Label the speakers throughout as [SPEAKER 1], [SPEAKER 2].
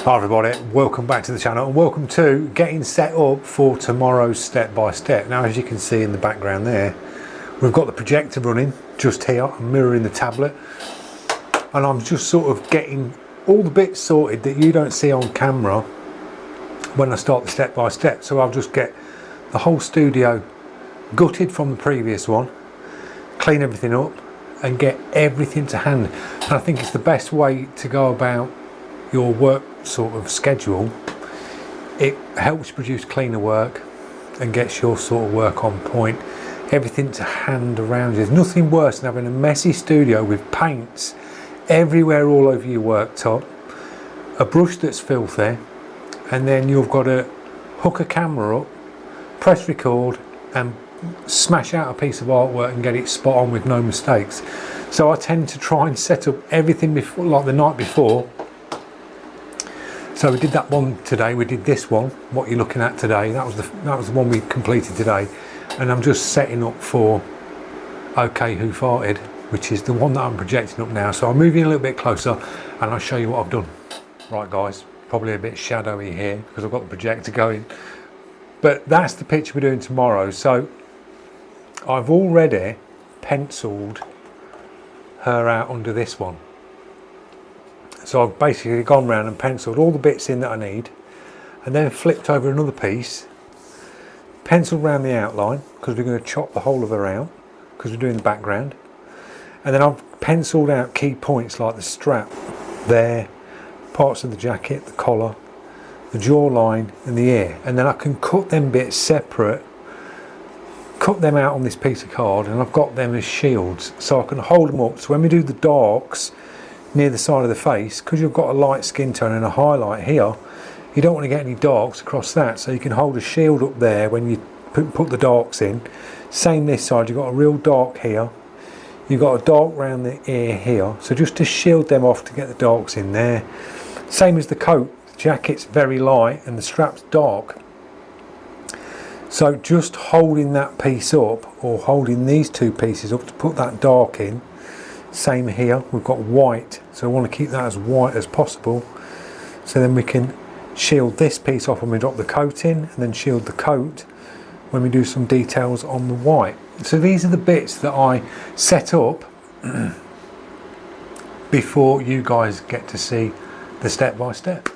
[SPEAKER 1] Hi everybody, welcome back to the channel and welcome to getting set up for tomorrow's step by step. Now, as you can see in the background there, we've got the projector running just here. I'm mirroring the tablet and I'm just sort of getting all the bits sorted that you don't see on camera when I start the step by step. So I'll just get the whole studio gutted from the previous one, clean everything up and get everything to hand. And I think it's the best way to go about your work sort of schedule. It helps produce cleaner work and gets your sort of work on point, everything to hand around you. There's nothing worse than having a messy studio with paints everywhere all over your worktop, a brush that's filthy, and then you've got to hook a camera up, press record and smash out a piece of artwork and get it spot on with no mistakes. So I tend to try and set up everything before, like the night before. So we did that one today, we did this one, what you're looking at today, that was the one we completed today. And I'm just setting up for OK Who Farted, which is the one that I'm projecting up now. So I'll move in a little bit closer and I'll show you what I've done. Right guys, probably a bit shadowy here because I've got the projector going. But that's the picture we're doing tomorrow. So I've already penciled her out under this one. So I've basically gone round and penciled all the bits in that I need and then flipped over another piece, penciled around the outline because we're going to chop the whole of her out because we're doing the background, and then I've penciled out key points like the strap there, parts of the jacket, the collar, the jawline and the ear, and then I can cut them bits separate, cut them out on this piece of card, and I've got them as shields so I can hold them up. So when we do the darks near the side of the face, because you've got a light skin tone and a highlight here, you don't want to get any darks across that, so you can hold a shield up there when you put the darks in. Same this side, you've got a real dark here, you've got a dark round the ear here, so just to shield them off to get the darks in there. Same as the coat, the jacket's very light and the strap's dark, so just holding that piece up or holding these two pieces up to put that dark in. Same here, we've got white, so I want to keep that as white as possible, so then we can shield this piece off when we drop the coat in and then shield the coat when we do some details on the white. So these are the bits that I set up before you guys get to see the step by step.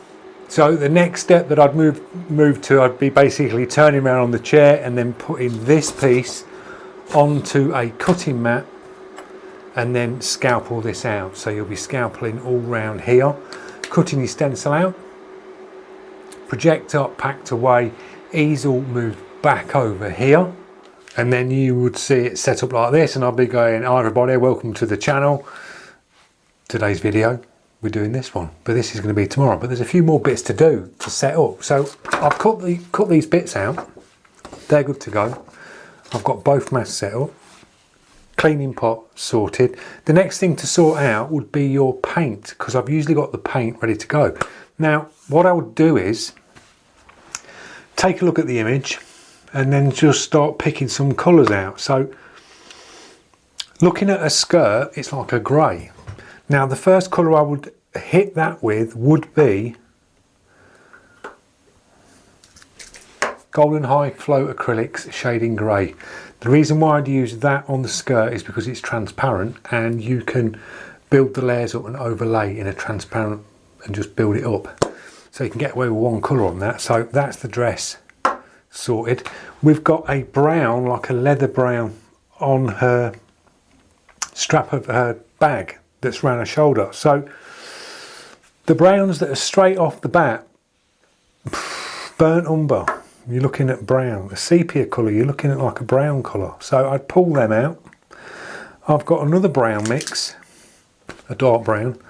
[SPEAKER 1] So the next step that I'd move to, I'd be basically turning around on the chair and then putting this piece onto a cutting mat and then scalpel this out. So you'll be scalpeling all round here, cutting your stencil out, projector packed away, easel moved back over here, and then you would see it set up like this, and I'll be going, hi everybody, welcome to the channel. Today's video, we're doing this one, but this is going to be tomorrow. But there's a few more bits to do to set up. So I've cut these bits out, they're good to go. I've got both mats set up, cleaning pot sorted. The next thing to sort out would be your paint, because I've usually got the paint ready to go. Now what I would do is take a look at the image and then just start picking some colours out. So looking at a skirt, it's like a grey. Now the first colour I would hit that with would be Golden High Flow Acrylics Shading Grey. The reason why I'd use that on the skirt is because it's transparent and you can build the layers up and overlay in a transparent and just build it up. So you can get away with one colour on that. So that's the dress sorted. We've got a brown, like a leather brown, on her strap of her bag that's around her shoulder. So the browns that are straight off the bat, burnt umber, you're looking at brown. A sepia colour, you're looking at like a brown colour. So I'd pull them out. I've got another brown mix, a dark brown.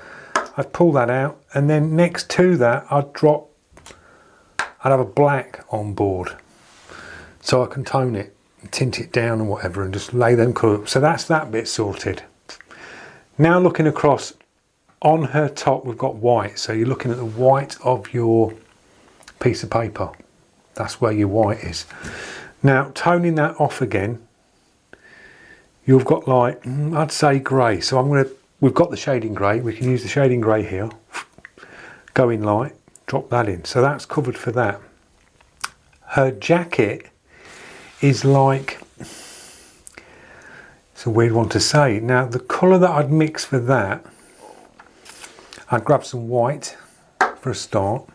[SPEAKER 1] I'd pull that out, and then next to that I'd have a black on board, so I can tone it, and tint it down and whatever, and just lay them colour up. So that's that bit sorted. Now looking across, on her top we've got white, so you're looking at the white of your piece of paper. That's where your white is. Now toning that off again, you've got like, I'd say grey. So we've got the shading grey, we can use the shading grey here, go in light, drop that in. So that's covered for that. Her jacket is like, it's a weird one to say. Now the colour that I'd mix for that, I'd grab some white for a start.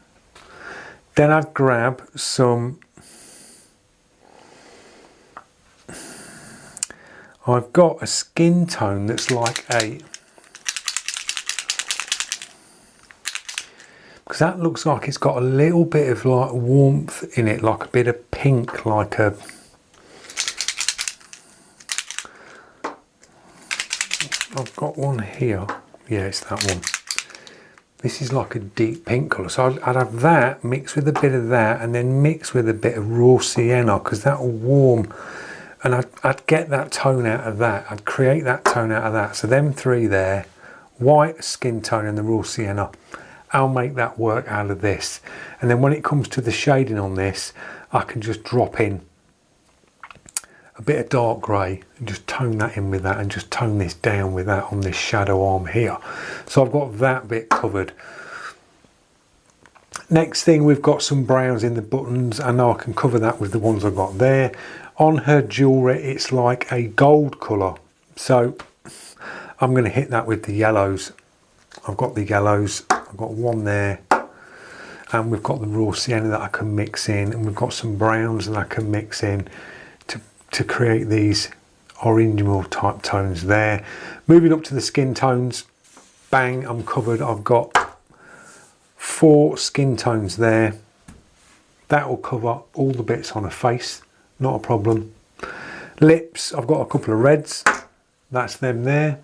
[SPEAKER 1] Then I'd grab some, I've got a skin tone that's like a, because that looks like it's got a little bit of like warmth in it, like a bit of pink, like a, I've got one here, yeah, it's that one. This is like a deep pink colour, so I'd have that mixed with a bit of that, and then mix with a bit of raw sienna, because that will warm, and I'd get that tone out of that. I'd create that tone out of that. So them three there, white, skin tone, and the raw sienna, I'll make that work out of this. And then when it comes to the shading on this, I can just drop in a bit of dark grey and just tone that in with that, and just tone this down with that on this shadow arm here. So I've got that bit covered. Next thing, we've got some browns in the buttons, and I can cover that with the ones I've got there. On her jewellery, it's like a gold colour, so I'm going to hit that with the yellows. I've got the yellows, I've got one there, and we've got the raw sienna that I can mix in, and we've got some browns that I can mix in to create these original type tones there. Moving up to the skin tones, bang, I'm covered. I've got 4 skin tones there. That will cover all the bits on a face, not a problem. Lips, I've got a couple of reds, that's them there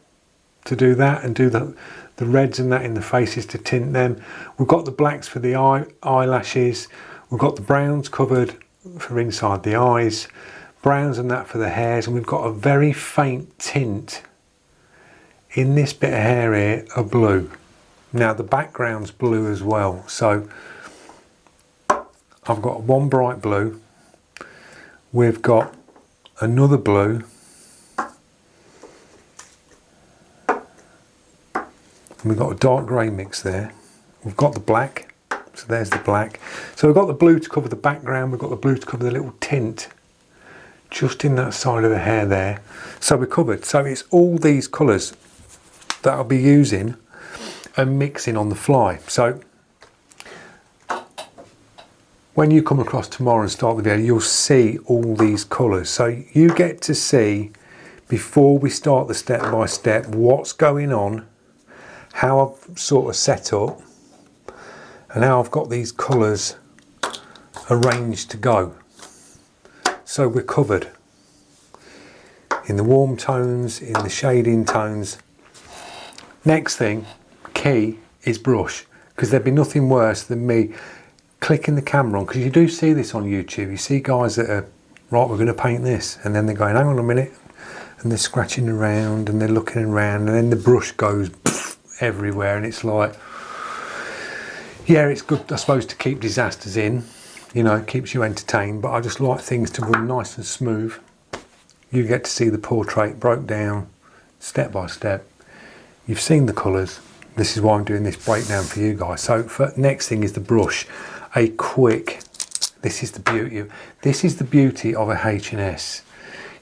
[SPEAKER 1] to do that, and do the reds and that in the faces to tint them. We've got the blacks for the eyelashes, we've got the browns covered for inside the eyes, browns and that for the hairs, and we've got a very faint tint in this bit of hair here, a blue. Now the background's blue as well, so I've got one bright blue, we've got another blue, and we've got a dark grey mix there. We've got the black, so there's the black. So we've got the blue to cover the background, we've got the blue to cover the little tint just in that side of the hair there. So we're covered. So it's all these colours that I'll be using and mixing on the fly. So when you come across tomorrow and start the video, you'll see all these colours. So you get to see, before we start the step by step, what's going on, how I've sort of set up, and how I've got these colours arranged to go. So we're covered in the warm tones, in the shading tones. Next thing, key, is brush, because there'd be nothing worse than me clicking the camera on, because you do see this on YouTube. You see guys that are, right, we're going to paint this, and then they're going, hang on a minute, and they're scratching around and they're looking around, and then the brush goes everywhere, and it's like, yeah, it's good, I suppose, to keep disasters in, you know, it keeps you entertained, but I just like things to run nice and smooth. You get to see the portrait broke down step by step. You've seen the colours. This is why I'm doing this breakdown for you guys. So for next thing is the brush. A quick, this is the beauty of a H&S.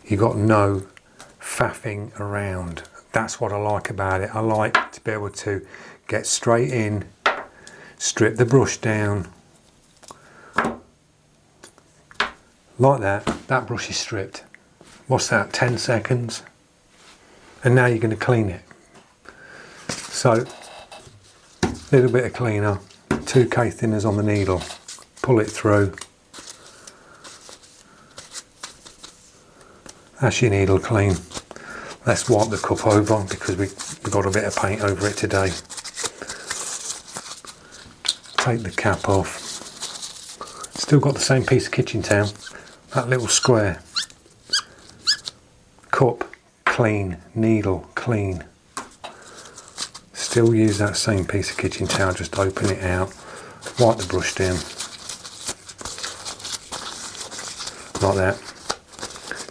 [SPEAKER 1] You got no faffing around. That's what I like about it. I like to be able to get straight in, strip the brush down like that. That brush is stripped. What's that, 10 seconds? And now you're going to clean it. So a little bit of cleaner, 2K thinners on the needle, pull it through. That's your needle clean. Let's wipe the cup over, because we've got a bit of paint over it today. Take the cap off. Still got the same piece of kitchen towel, that little square. Cup clean, needle clean. Still use that same piece of kitchen towel, just open it out, wipe the brush down, like that.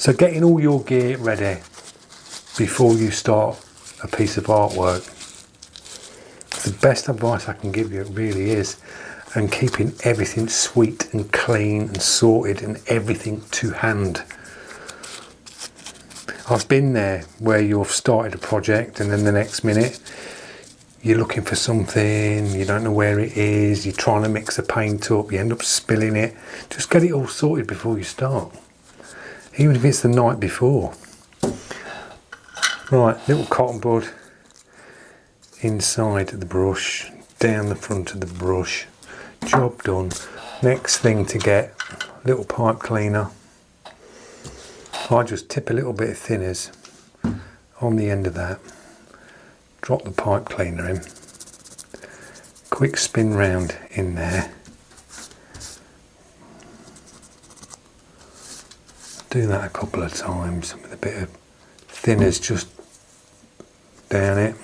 [SPEAKER 1] So getting all your gear ready before you start a piece of artwork, the best advice I can give you, it really is. and keeping everything sweet and clean and sorted and everything to hand. I've been there where you've started a project and then the next minute you're looking for something, you don't know where it is, you're trying to mix the paint up, you end up spilling it. Just get it all sorted before you start, even if it's the night before. Right, little cotton bud inside the brush, down the front of the brush, job done. Next thing to get, little pipe cleaner. I just tip a little bit of thinners on the end of that, drop the pipe cleaner in, quick spin round in there, do that a couple of times with a bit of thinners just down it,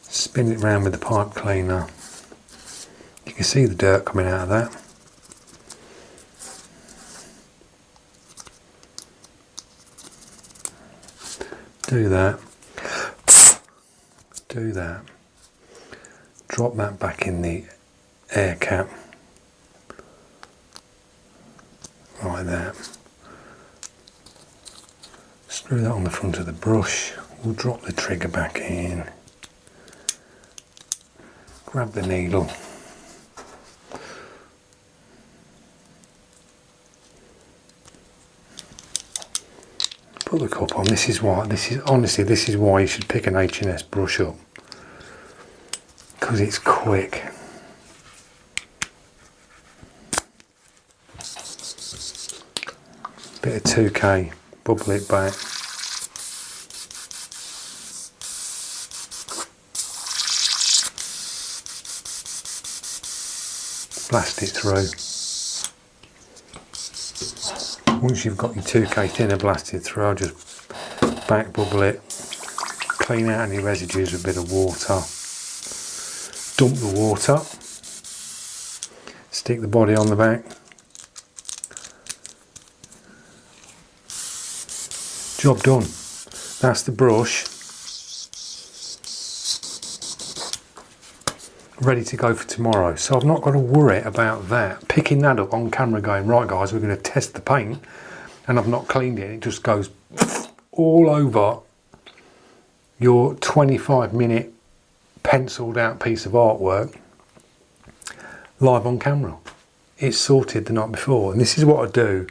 [SPEAKER 1] spin it round with the pipe cleaner. You can see the dirt coming out of that. Do that, do that, drop that back in the air cap, like that, screw that on the front of the brush, we'll drop the trigger back in, grab the needle, put the cup on. This is why you should pick an H&S brush up, because it's quick. Bit of 2K, bubble it back. Blast it through. Once you've got your 2K thinner blasted through, I'll just back bubble it, clean out any residues with a bit of water, dump the water, stick the body on the back, job done. That's the brush ready to go for tomorrow. So I've not got to worry about that, picking that up on camera going, right guys, we're going to test the paint, and I've not cleaned it, it just goes all over your 25-minute penciled out piece of artwork live on camera. It's sorted the night before, and this is what I do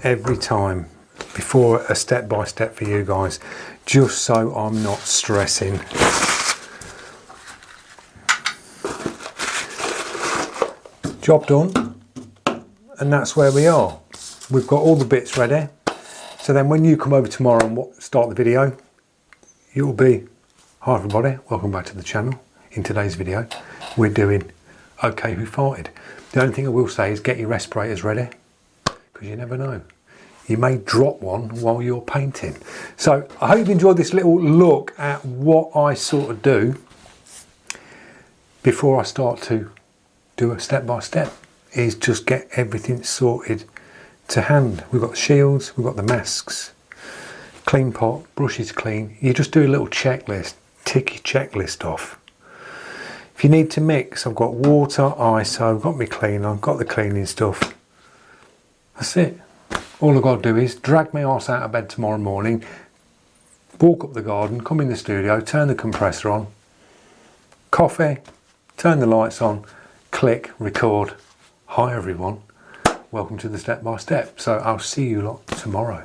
[SPEAKER 1] every time before a step-by-step for you guys, just so I'm not stressing. Job done, and that's where we are. We've got all the bits ready, so then when you come over tomorrow and start the video, you'll be, hi everybody, welcome back to the channel. In today's video we're doing Okay Who Farted. The only thing I will say is get your respirators ready, because you never know, you may drop one while you're painting. So I hope you enjoyed this little look at what I sort of do before I start to do a step-by-step, is just get everything sorted to hand. We've got the shields, we've got the masks, clean pot, brushes clean. You just do a little checklist, tick your checklist off. If you need to mix, I've got water, ice, I've got my cleaner, I've got the cleaning stuff. That's it. All I've got to do is drag my arse out of bed tomorrow morning, walk up the garden, come in the studio, turn the compressor on, coffee, turn the lights on, click, record. Hi everyone, welcome to the step by step. So I'll see you lot tomorrow.